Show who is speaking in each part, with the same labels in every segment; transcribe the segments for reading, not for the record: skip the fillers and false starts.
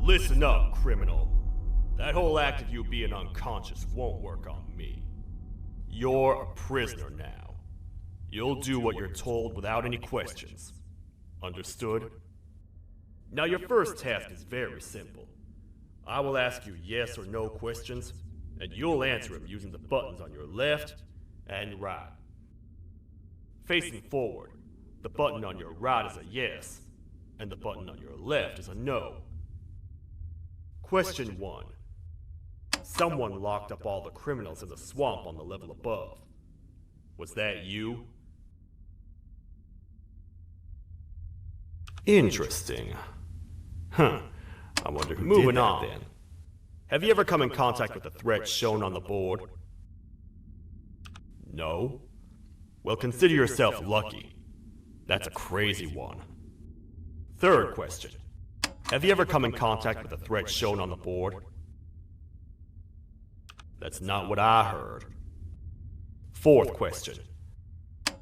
Speaker 1: Listen up, criminal. That whole act of you being unconscious won't work on me. You're a prisoner now. You'll do what you're told without any questions. Understood? Now your first task is very simple. I will ask you yes or no questions, and you'll answer them using the buttons on your left and right. Facing forward, the button on your right is a yes, and the button on your left is a no. Question 1. Someone locked up all the criminals in the swamp on the level above. Was that you? Interesting. I wonder who did that then. Have you ever come in contact with the threat shown on the board? No? Well, consider yourself lucky. That's a crazy one. Third question. Have you ever come in contact with the threat shown on the board? That's not what I heard. Fourth question.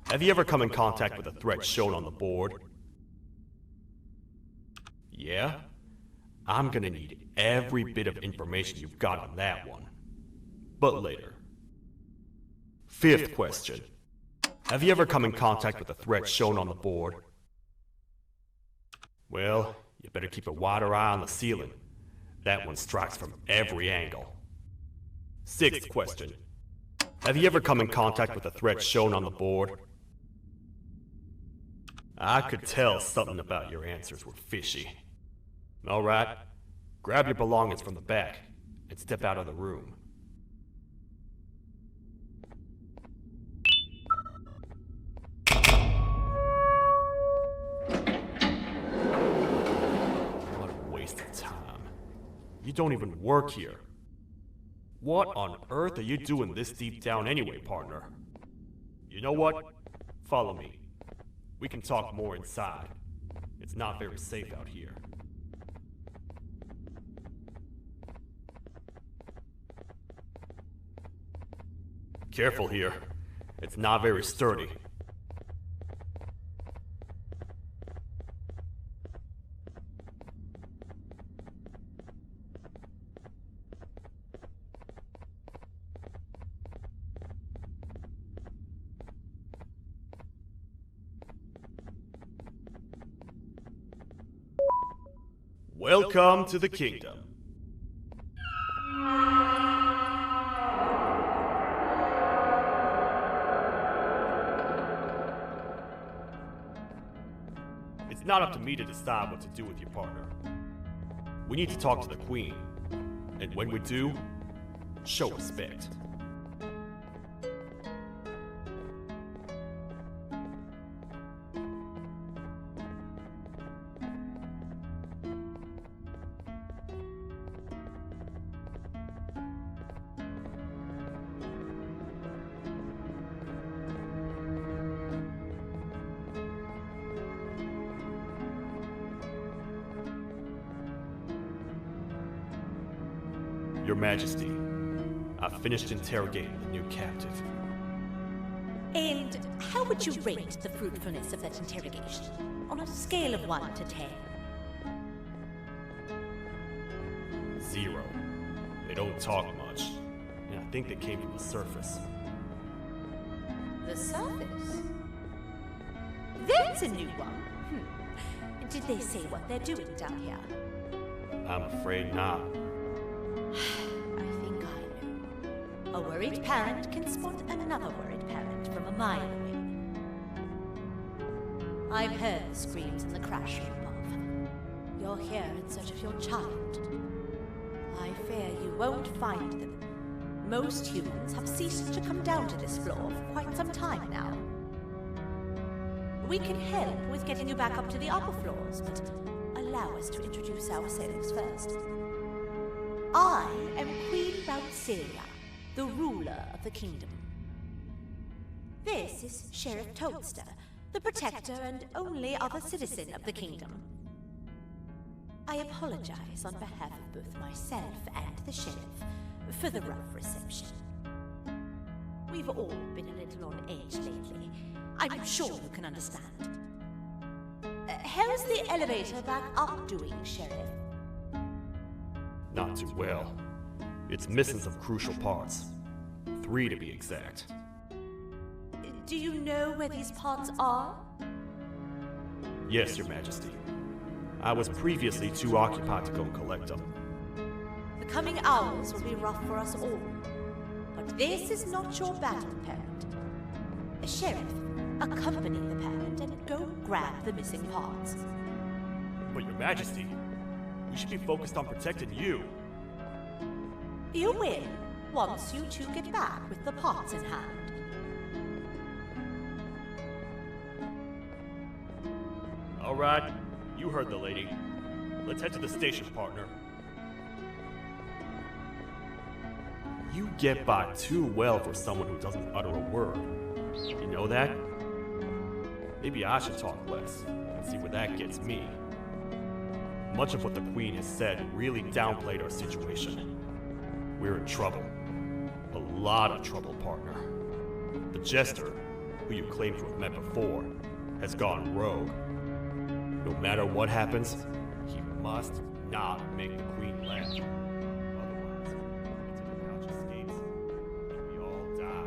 Speaker 1: Have you ever come in contact with the threat shown on the board? Yeah? I'm gonna need every bit of information you've got on that one. But later. Fifth question. Have you ever come in contact with the threat shown on the board? Well, you better keep a wider eye on the ceiling. That one strikes from every angle. Sixth question. Have you ever come in contact with the threat shown on the board? I could tell something about your answers were fishy. Alright, grab your belongings from the back and step out of the room. You don't even work here. What on earth are you doing this deep down anyway, partner? You know what? Follow me. We can talk more inside. It's not very safe out here. Careful here. It's not very sturdy. Welcome to the kingdom. It's not up to me to decide what to do with your partner. We need to talk to the queen, and when we do, show respect. Your Majesty, I've finished interrogating the new captive.
Speaker 2: And how would you rate the fruitfulness of that interrogation? On a scale of 1 to 10?
Speaker 1: 0. They don't talk much, and I think they came from the surface.
Speaker 2: The surface? That's a new one. Did they say what they're doing down here?
Speaker 1: I'm afraid not.
Speaker 2: I think I know. A worried parent can spot another worried parent from a mile away. I've heard the screams in the crash room above. You're here in search of your child. I fear you won't find them. Most humans have ceased to come down to this floor for quite some time now. We can help with getting you back up to the upper floors, but allow us to introduce ourselves first. I am Queen Bouncilia, the ruler of the kingdom. This is Sheriff Toadster, the protector and only other citizen of the kingdom. I apologize on behalf of both myself and the sheriff for the rough reception. We've all been a little on edge lately. I'm sure you can understand. How's the elevator back up doing, Sheriff?
Speaker 1: Not too well. It's missing some crucial parts. 3 to be exact.
Speaker 2: Do you know where these parts are?
Speaker 1: Yes, Your Majesty. I was previously too occupied to go and collect them.
Speaker 2: The coming hours will be rough for us all. But this is not your battle, Parent. Sheriff, accompany the parent and go grab the missing parts.
Speaker 1: But Your Majesty, we should be focused on protecting you.
Speaker 2: You will, once you two get back with the parts in hand.
Speaker 1: All right, you heard the lady. Let's head to the station, partner. You get by too well for someone who doesn't utter a word. You know that? Maybe I should talk less and see where that gets me. Much of what the Queen has said really downplayed our situation. We're in trouble. A lot of trouble, partner. The Jester, who you claim to have met before, has gone rogue. No matter what happens, he must not make the Queen laugh. Otherwise, until the pouch escapes, and we all die.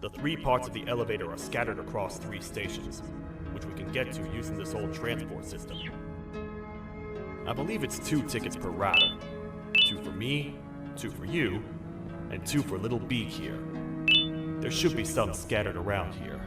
Speaker 1: The 3 parts of the elevator are scattered across 3 stations, which we can get to using this old transport system. I believe it's 2 tickets per rider. 2 for me, 2 for you, and 2 for Little Beak here. There should be some scattered around here.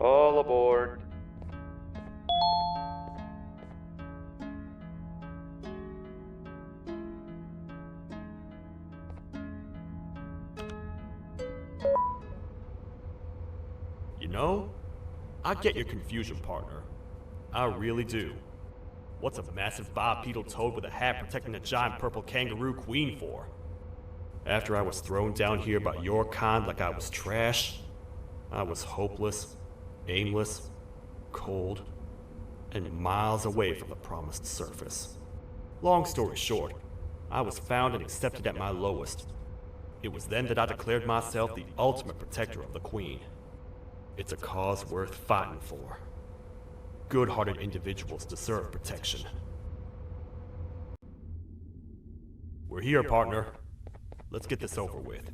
Speaker 3: All aboard.
Speaker 1: know, I get your confusion, partner. I really do. What's a massive bipedal toad with a hat protecting a giant purple kangaroo queen for? After I was thrown down here by your kind like I was trash, I was hopeless, aimless, cold, and miles away from the promised surface. Long story short, I was found and accepted at my lowest. It was then that I declared myself the ultimate protector of the Queen. It's a cause worth fighting for. Good-hearted individuals deserve protection. We're here, partner. Let's get this over with.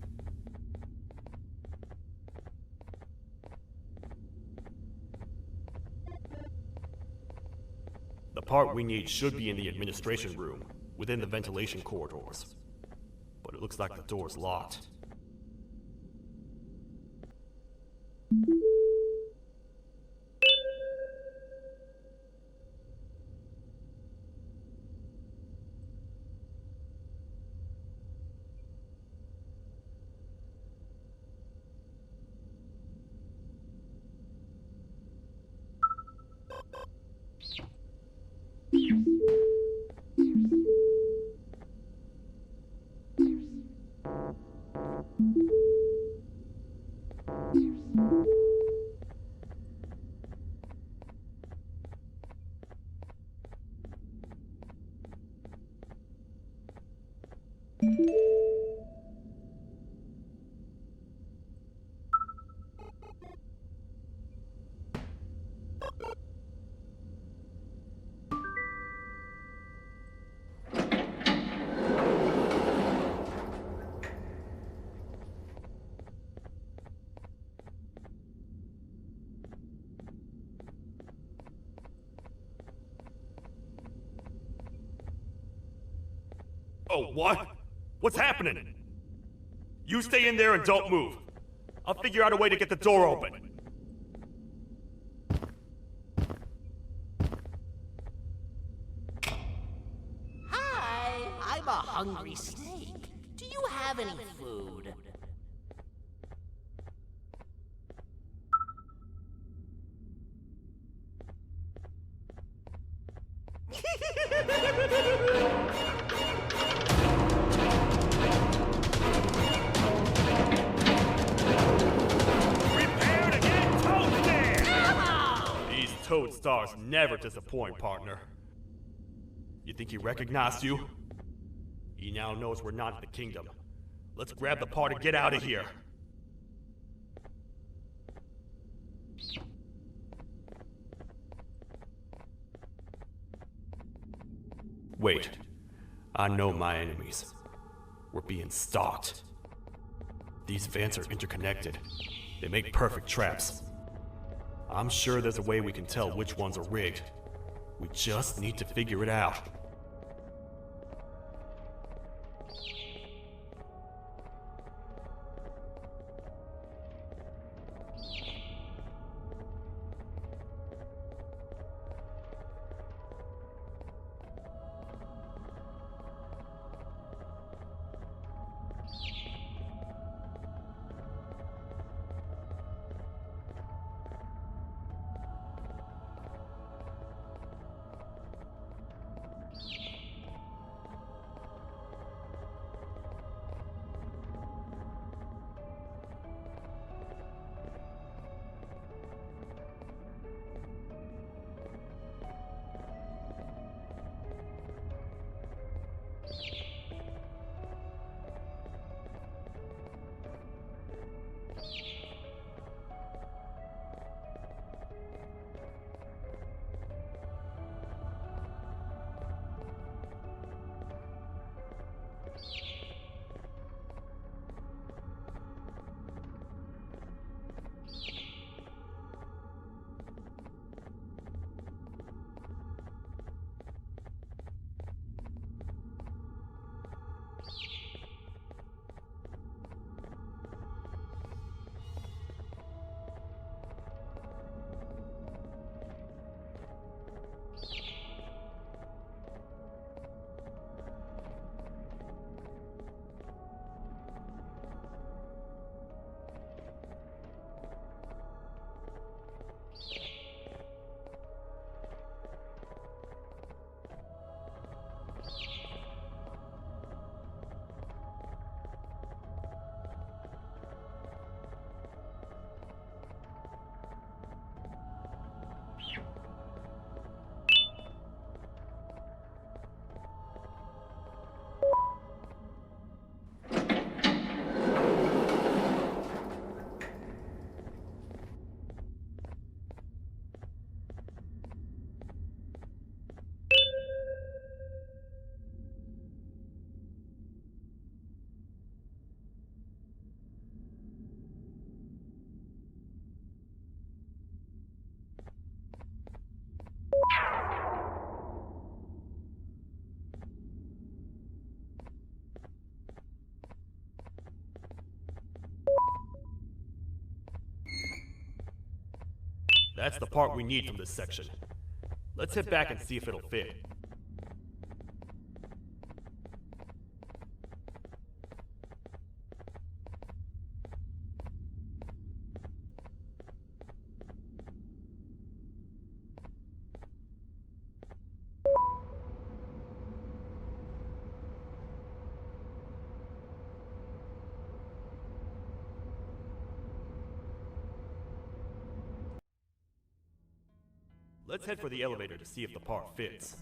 Speaker 1: The part we need should be in the administration room, within the ventilation corridors. But it looks like the door's locked. Oh, what? What's happening? You stay in there and don't move. I'll figure out a way to get the door open.
Speaker 3: Hi, I'm a hungry snake. Do you have any food?
Speaker 1: Prepare to get toasted! These toad stars never disappoint, partner. You think he recognized you? He now knows we're not in the kingdom. Let's grab the part and get out of here. Wait. I know my enemies. We're being stalked. These vents are interconnected. They make perfect traps. I'm sure there's a way we can tell which ones are rigged. We just need to figure it out. That's the part we need from this section. Let's head back and see if it'll fit. Let's head for the elevator to see if the part fits.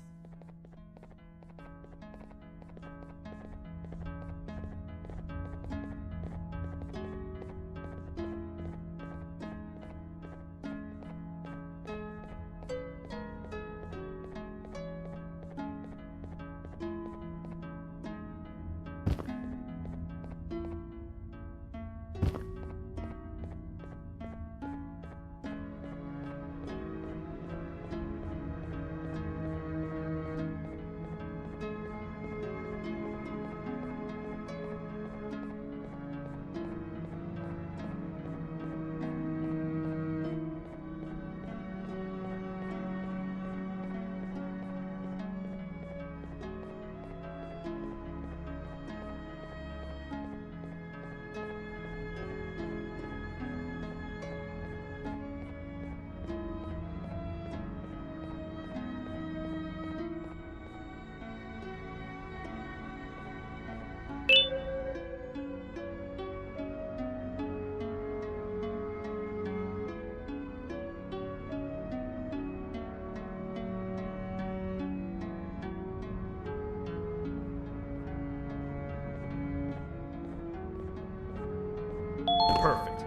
Speaker 1: Perfect.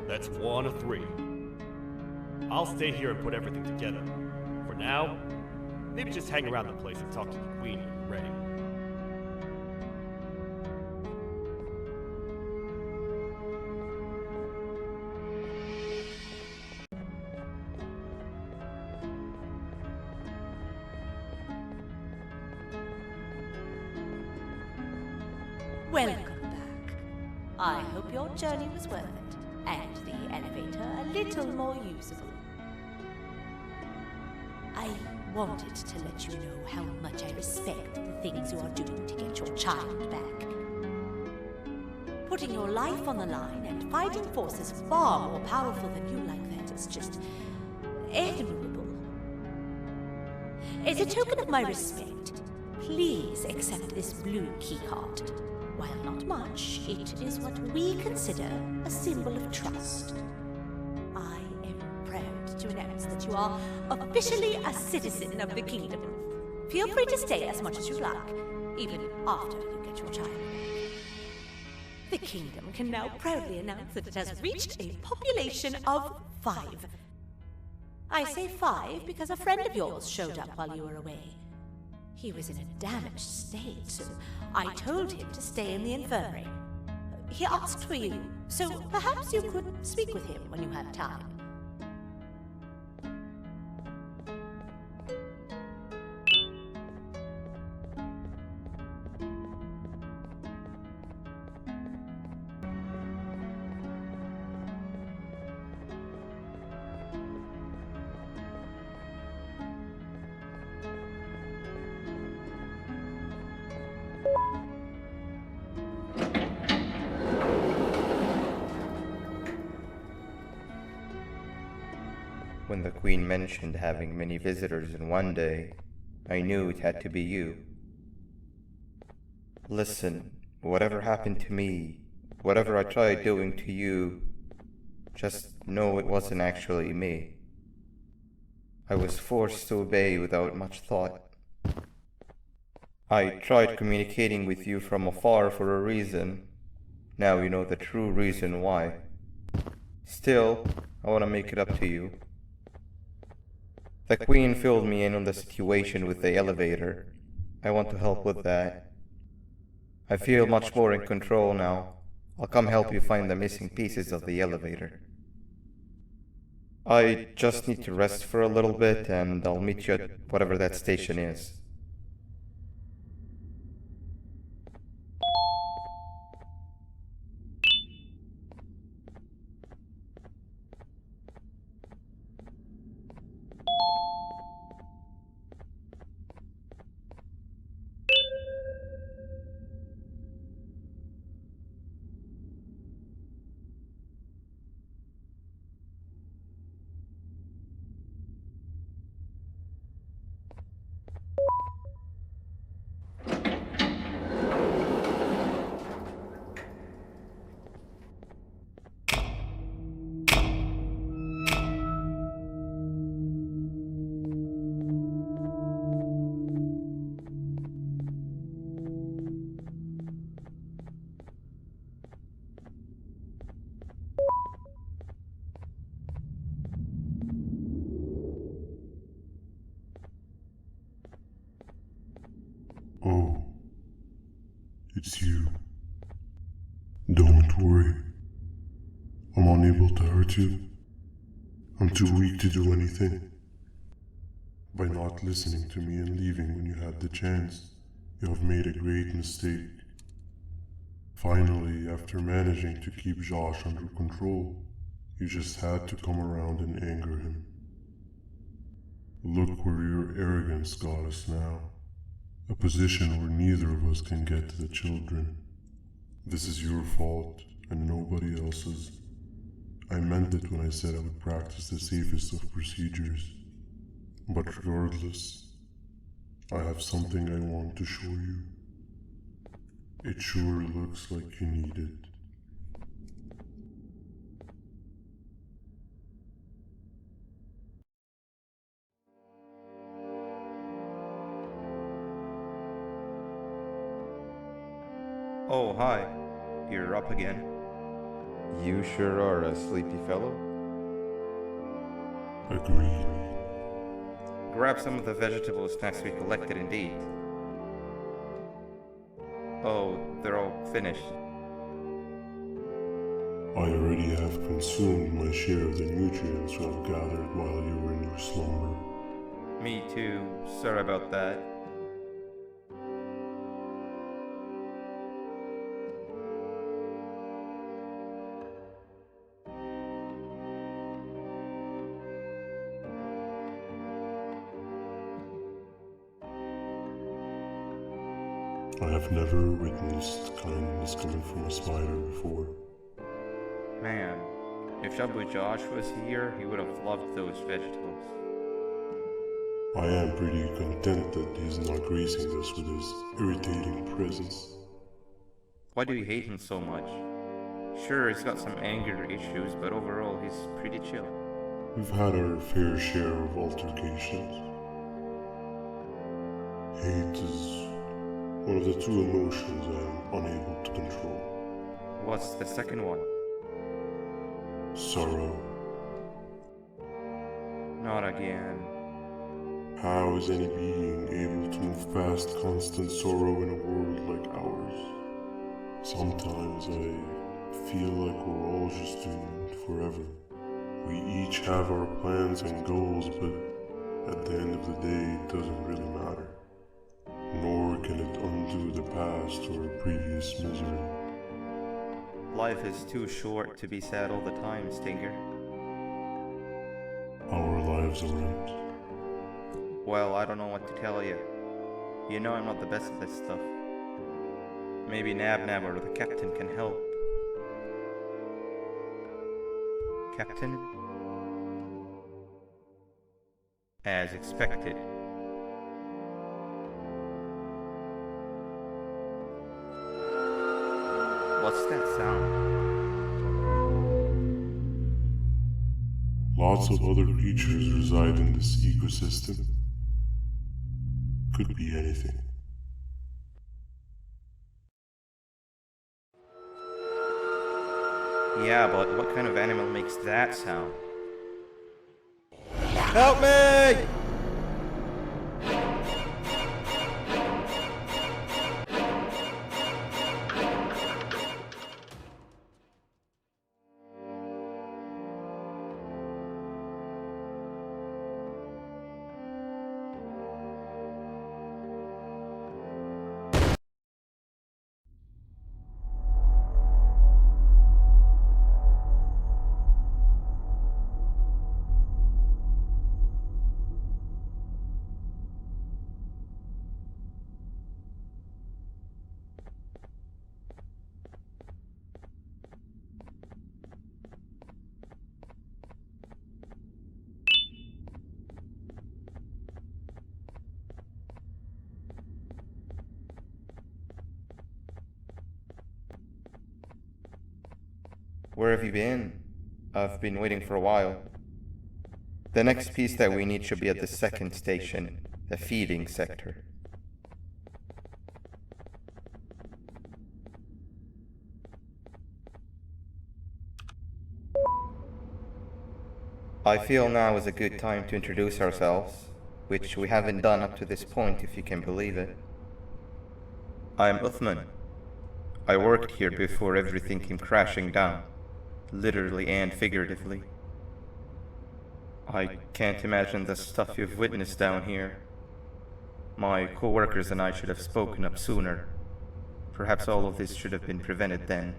Speaker 1: That's 1 of 3. I'll stay here and put everything together. For now, maybe just hang around the place and talk to the Queen when you're ready.
Speaker 2: Welcome back. I hope your journey was worth it, and the elevator a little more usable. I wanted to let you know how much I respect the things you are doing to get your child back. Putting your life on the line and fighting forces far more powerful than you like that is just admirable. As a token of my respect, please accept this blue keycard. While not much, it is what we consider a symbol of trust. I am proud to announce that you are officially a citizen of the kingdom. Feel free to stay as much as you like, even after you get your child. The kingdom can now proudly announce that it has reached a population of 5. I say 5 because a friend of yours showed up while you were away. He was in a damaged state, so I told him to stay in the infirmary. He asked for you, so perhaps you could speak with him when you have time.
Speaker 4: When the Queen mentioned having many visitors in one day, I knew it had to be you. Listen, whatever happened to me, whatever I tried doing to you, just know it wasn't actually me. I was forced to obey without much thought. I tried communicating with you from afar for a reason. Now you know the true reason why. Still, I want to make it up to you. The Queen filled me in on the situation with the elevator. I want to help with that. I feel much more in control now. I'll come help you find the missing pieces of the elevator. I just need to rest for a little bit, and I'll meet you at whatever that station is.
Speaker 5: I'm unable to hurt you. I'm too weak to do anything. By not listening to me and leaving when you had the chance, you have made a great mistake. Finally, after managing to keep Josh under control, you just had to come around and anger him. Look where your arrogance got us now. A position where neither of us can get to the children. This is your fault, and nobody else's. I meant it when I said I would practice the safest of procedures. But regardless, I have something I want to show you. It sure looks like you need it.
Speaker 4: Oh, hi. You're up again. You sure are a sleepy fellow.
Speaker 5: Agreed.
Speaker 4: Grab some of the vegetable snacks we collected and eat. Oh, they're all finished.
Speaker 5: I already have consumed my share of the nutrients I've gathered while you were in your slumber.
Speaker 4: Me too. Sorry about that.
Speaker 5: I have never witnessed kindness coming from a spider before.
Speaker 4: Man, if Shabu Josh was here, he would have loved those vegetables.
Speaker 5: I am pretty content that he's not gracing us with his irritating presence.
Speaker 4: Why do you hate him so much? Sure, he's got some anger issues, but overall he's pretty chill.
Speaker 5: We've had our fair share of altercations. Hate is one of the two emotions I am unable to control.
Speaker 4: What's the second one?
Speaker 5: Sorrow.
Speaker 4: Not again.
Speaker 5: How is any being able to move past constant sorrow in a world like ours? Sometimes I feel like we're all just doomed forever. We each have our plans and goals, but at the end of the day, it doesn't really matter. Nor can it undo the past or previous misery.
Speaker 4: Life is too short to be sad all the time, Stinger.
Speaker 5: Our lives aren't.
Speaker 4: Well, I don't know what to tell you. You know I'm not the best at this stuff. Maybe Nab or the captain can help. Captain? As expected. What's that sound?
Speaker 5: Lots of other creatures reside in this ecosystem. Could be anything.
Speaker 4: Yeah, but what kind of animal makes that sound?
Speaker 6: Help me!
Speaker 4: Where have you been? I've been waiting for a while. The next piece that we need should be at the second station, the feeding sector. I feel now is a good time to introduce ourselves, which we haven't done up to this point, if you can believe it. I'm Uthman. I worked here before everything came crashing down. literally and figuratively. I can't imagine the stuff you've witnessed down here. My co-workers and I should have spoken up sooner. Perhaps all of this should have been prevented then.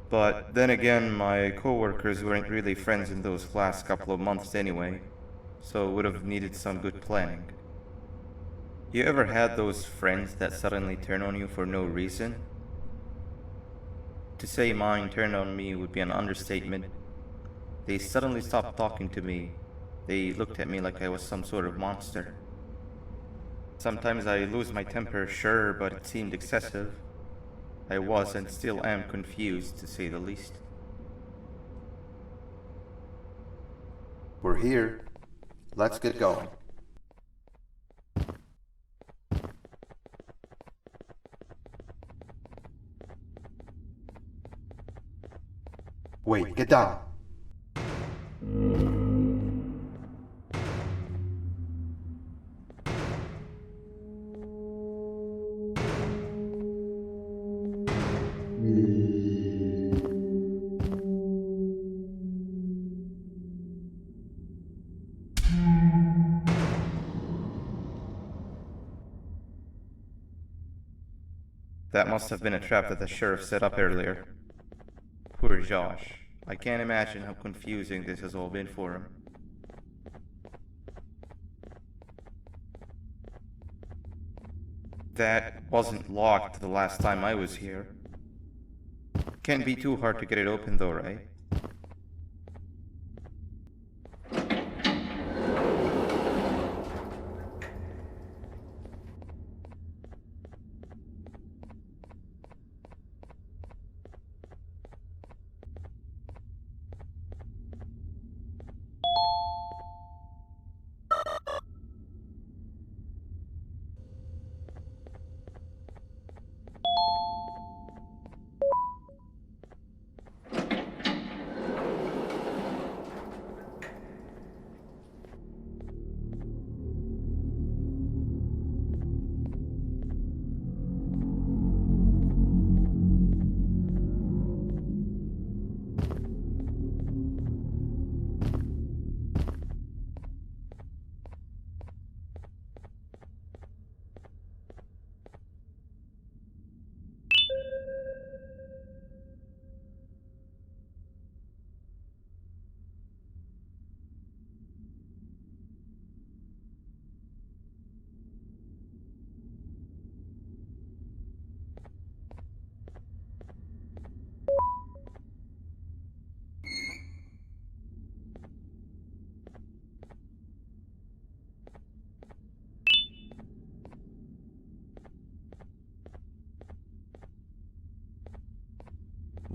Speaker 4: But then again, my co-workers weren't really friends in those last couple of months anyway, so would have needed some good planning. You ever had those friends that suddenly turn on you for no reason? To say mine turned on me would be an understatement. They suddenly stopped talking to me. They looked at me like I was some sort of monster. Sometimes I lose my temper, sure, but it seemed excessive. I was and still am confused, to say the least.
Speaker 6: We're here. Let's get going. Wait, get down.
Speaker 4: That must have been a trap that the sheriff set up earlier. Poor Josh. I can't imagine how confusing this has all been for him. That wasn't locked the last time I was here. Can't be too hard to get it open though, right?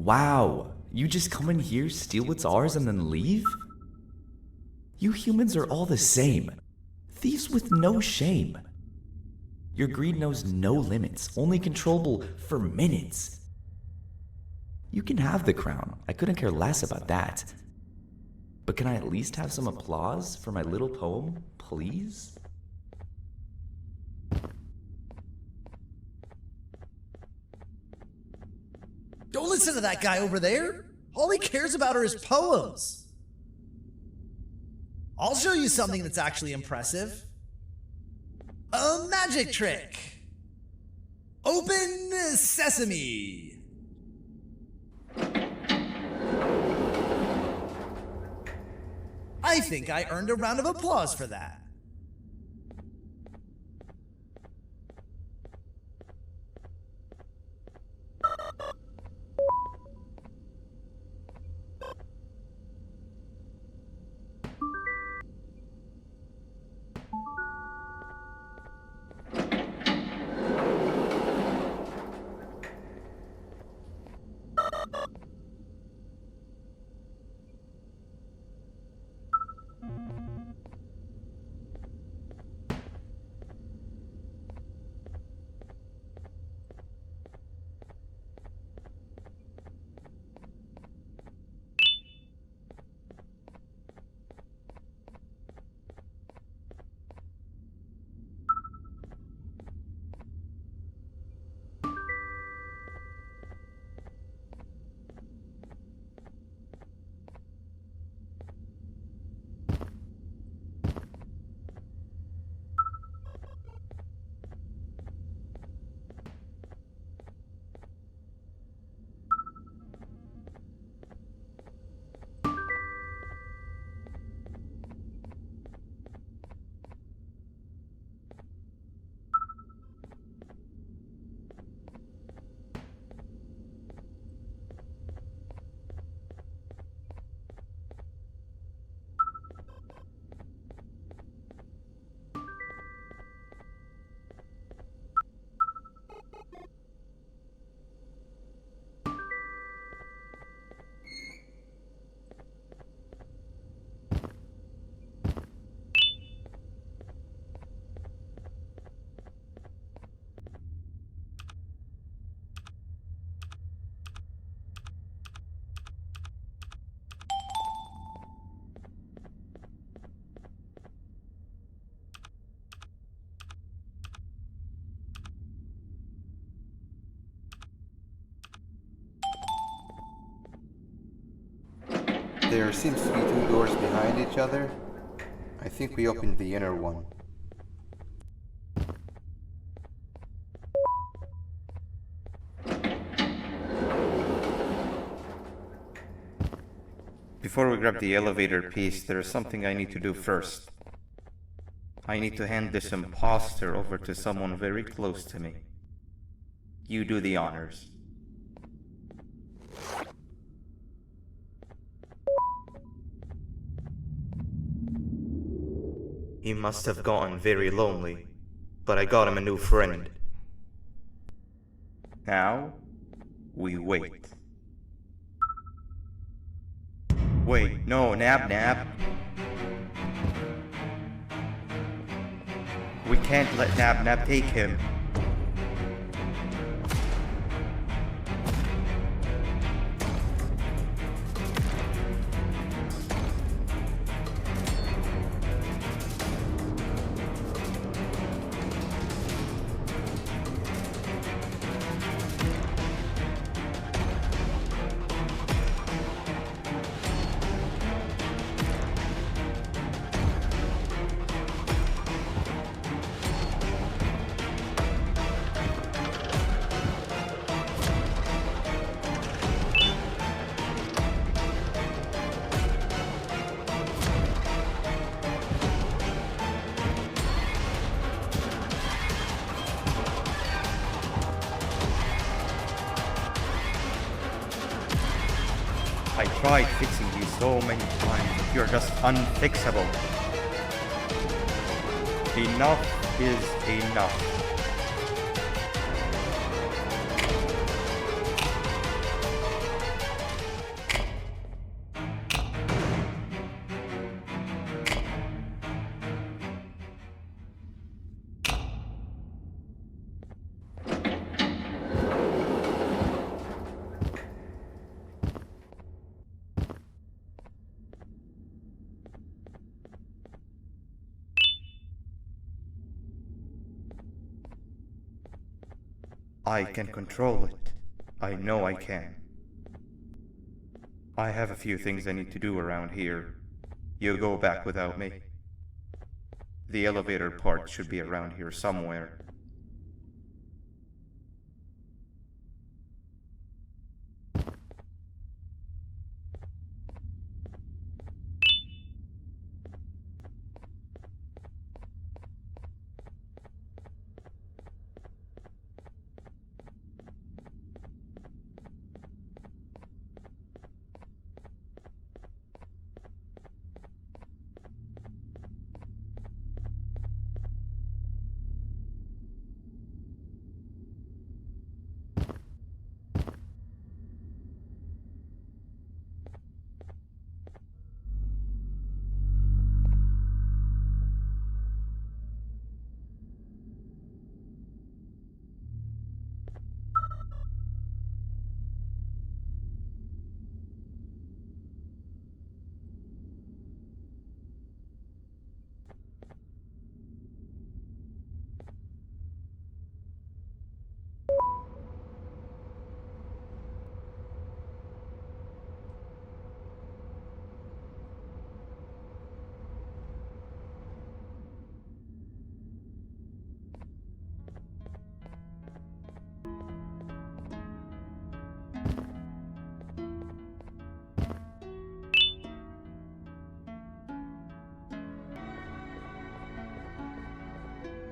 Speaker 7: Wow, you just come in here, steal what's ours, and then leave? You humans are all the same. Thieves with no shame. Your greed knows no limits, only controllable for minutes. You can have the crown, I couldn't care less about that. But can I at least have some applause for my little poem, please?
Speaker 8: Don't listen to that guy over there. All he cares about are his poems. I'll show you something that's actually impressive. A magic trick. Open sesame. I think I earned a round of applause for that.
Speaker 6: There seems to be two doors behind each other. I think we opened the inner one.
Speaker 4: Before we grab the elevator piece, there is something I need to do first. I need to hand this imposter over to someone very close to me. You do the honors. He must have gotten very lonely, but I got him a new friend. Now, we wait. Wait, no, Nab. We can't let Nab take him. I tried fixing you so many times, but you're just unfixable. Enough is enough. I can control it. I know I can. I have a few things I need to do around here. You go back without me. The elevator part should be around here somewhere.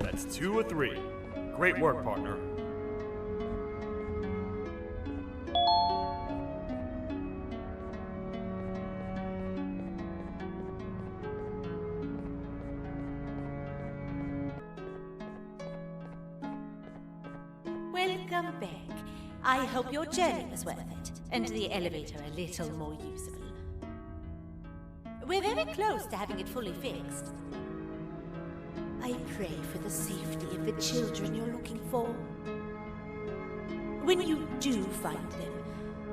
Speaker 1: That's 2 or 3. Great work, partner.
Speaker 2: Welcome back. I hope your journey was worth it, and the elevator a little more usable. We're very close to having it fully fixed. I pray for the safety of the children you're looking for. When you do find them,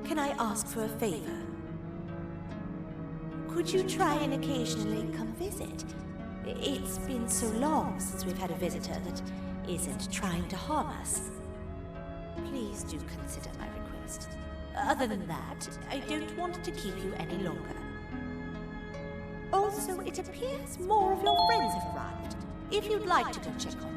Speaker 2: can I ask for a favor? Could you try and occasionally come visit? It's been so long since we've had a visitor that isn't trying to harm us. Please do consider my request. Other than that, I don't want to keep you any longer. Also, it appears more of your friends have arrived. If you'd like to go check on them.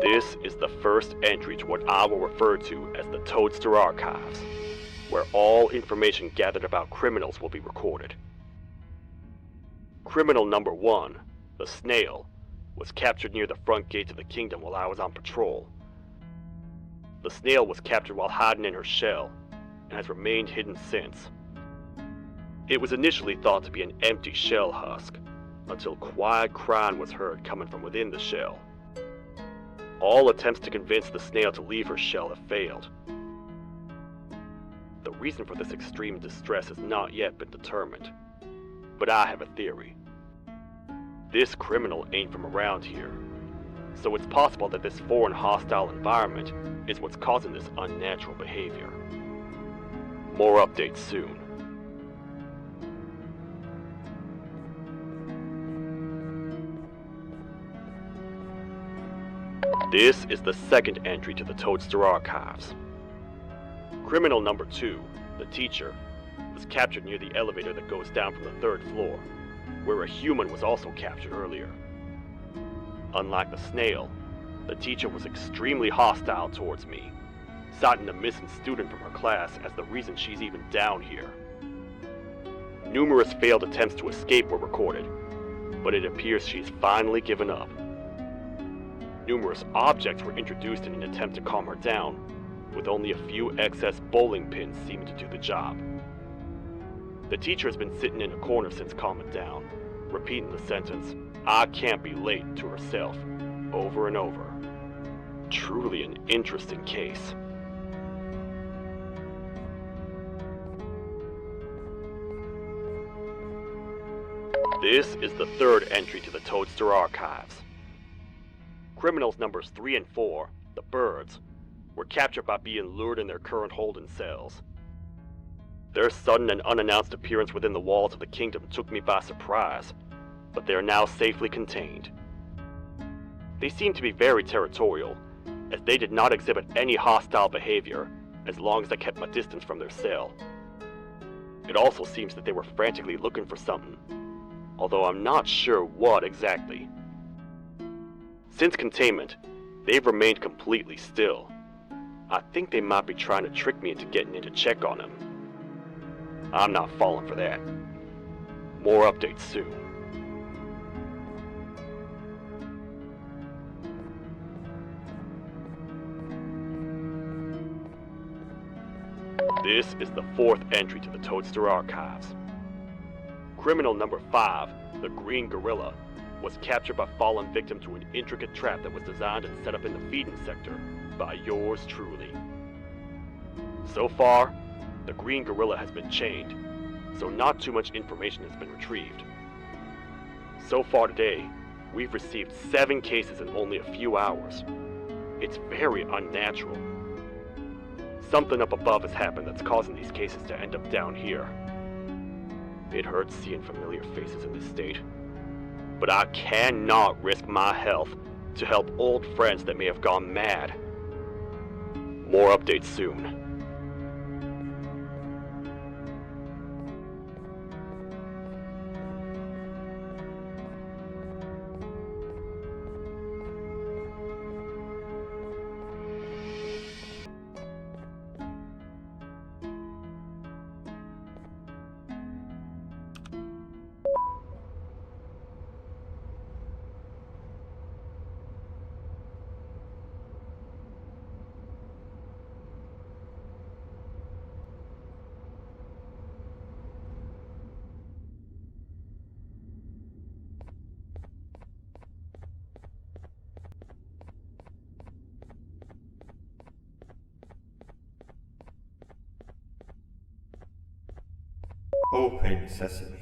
Speaker 1: This is the first entry to what I will refer to as the Toadster Archives, where all information gathered about criminals will be recorded. Criminal number 1, the Snail, was captured near the front gate of the kingdom while I was on patrol. The Snail was captured while hiding in her shell, and has remained hidden since. It was initially thought to be an empty shell husk, until quiet crying was heard coming from within the shell. All attempts to convince the Snail to leave her shell have failed. The reason for this extreme distress has not yet been determined, but I have a theory. This criminal ain't from around here, so it's possible that this foreign hostile environment is what's causing this unnatural behavior. More updates soon. This is the second entry to the Toadster Archives. Criminal number 2, the teacher, was captured near the elevator that goes down from the 3rd floor, where a human was also captured earlier. Unlike the Snail, the teacher was extremely hostile towards me, citing a missing student from her class as the reason she's even down here. Numerous failed attempts to escape were recorded, but it appears she's finally given up. Numerous objects were introduced in an attempt to calm her down, with only a few excess bowling pins seeming to do the job. The teacher has been sitting in a corner since calming down, repeating the sentence, "I can't be late," to herself, over and over. Truly an interesting case. This is the 3rd entry to the Toadster Archives. Criminals numbers 3 and 4, the Birds, were captured by being lured in their current holding cells. Their sudden and unannounced appearance within the walls of the kingdom took me by surprise, but they are now safely contained. They seem to be very territorial, as they did not exhibit any hostile behavior as long as I kept my distance from their cell. It also seems that they were frantically looking for something, although I'm not sure what exactly. Since containment, they've remained completely still. I think they might be trying to trick me into getting in to check on them. I'm not falling for that. More updates soon. This is the 4th entry to the Toadster Archives. Criminal number 5, the Green Gorilla, was captured by falling victim to an intricate trap that was designed and set up in the feeding sector by yours truly. So far, the Green Gorilla has been chained, so not too much information has been retrieved. So far today, we've received 7 cases in only a few hours. It's very unnatural. Something up above has happened that's causing these cases to end up down here. It hurts seeing familiar faces in this state, but I cannot risk my health to help old friends that may have gone mad. More updates soon.
Speaker 4: Open sesame.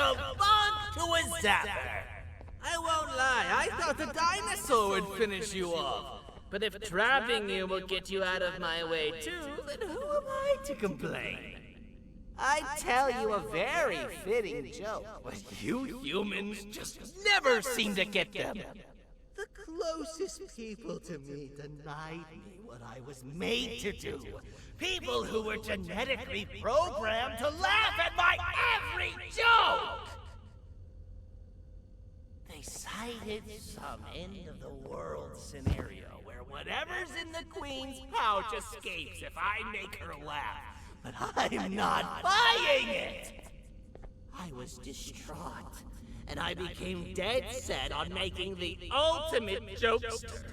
Speaker 3: to bug to a zapper. I won't lie, I thought the dinosaur would finish you off. But if trapping you will get you out of my way too, then who am I to complain? I tell you a very fitting joke, but you humans just never seem to get them. The closest people to me denied me what I was made to do. People who were genetically programmed to laugh at my every joke! They cited some end-of-the-world scenario where whatever's in the Queen's pouch escapes if I make her laugh. But I'm not buying it! I was distraught, and I became dead set on making the ultimate jokester.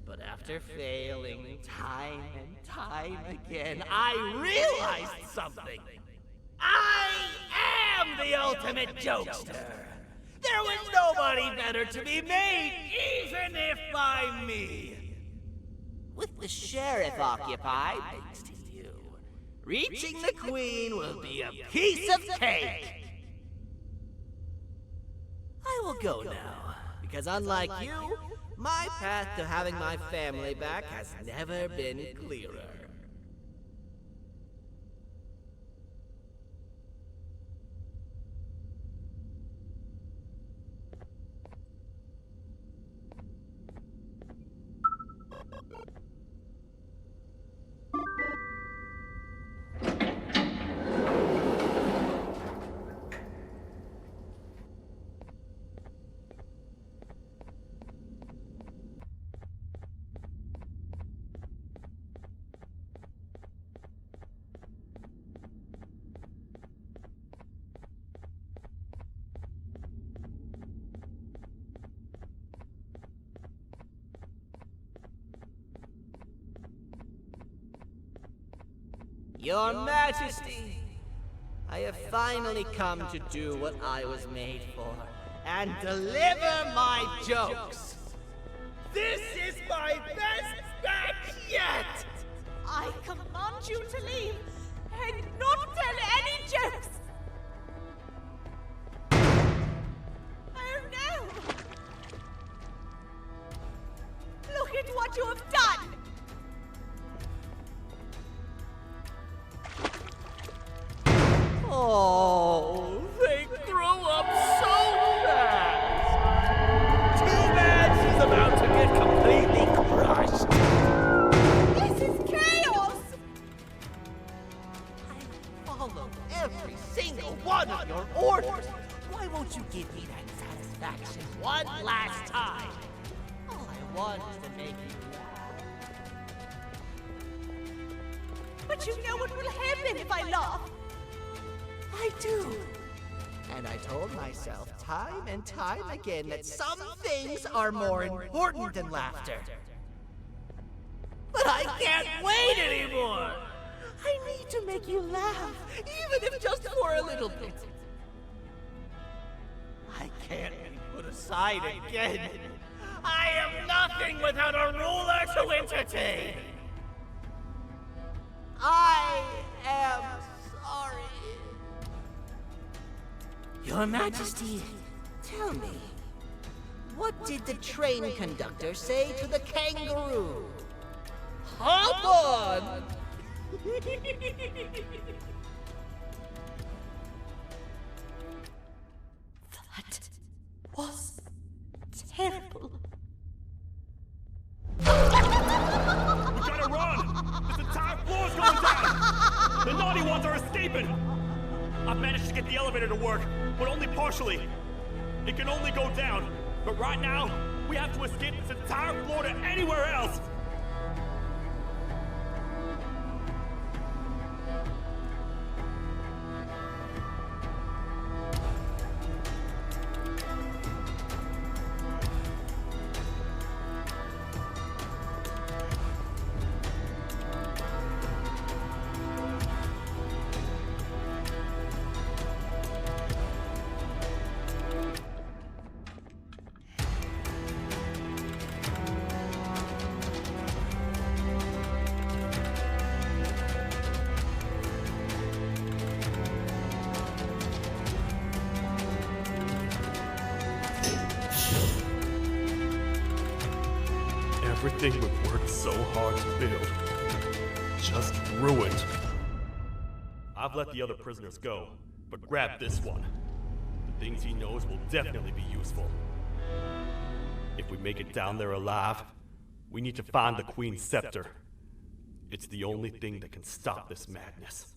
Speaker 3: But after failing time and time again, I realized something. I am the ultimate jokester! There was nobody better to be made, even if by me! With the sheriff occupied, thanks to you, reaching the Queen will be a piece of cake! I will go now, because unlike you, my path to having my family back has never been clearer. Your Majesty, I have finally come to do what I was made for, and deliver my jokes. This is my best batch yet!
Speaker 2: I command you to leave and not tell any jokes! Oh no! Look at what you have done!
Speaker 3: Oh, they grew up so fast! Too bad she's about to get completely crushed!
Speaker 2: This is chaos!
Speaker 3: I followed every single one of your orders! Why won't you give me that satisfaction one last time? All I want is to make you laugh.
Speaker 2: But you know what will happen if I laugh!
Speaker 3: I do. And I told myself time and time again that some things are more important than laughter. But I can't wait anymore! I need to make you laugh, even if just for a little bit. I can't be put aside again. I am nothing without a ruler to entertain. I am sorry. Your Majesty, tell me, what did the train conductor say to the kangaroo? Hop on!
Speaker 2: That was terrible.
Speaker 1: We gotta run! This entire floor's going down! The naughty ones are escaping! I've managed to get the elevator to work, but only partially. It can only go down, but right now, we have to escape this entire floor to anywhere else! Everything we've worked so hard to build, just ruined. I've let the other prisoners go, but grab this one. The things he knows will definitely be useful. If we make it down there alive, we need to find the Queen's scepter. It's the only thing that can stop this madness.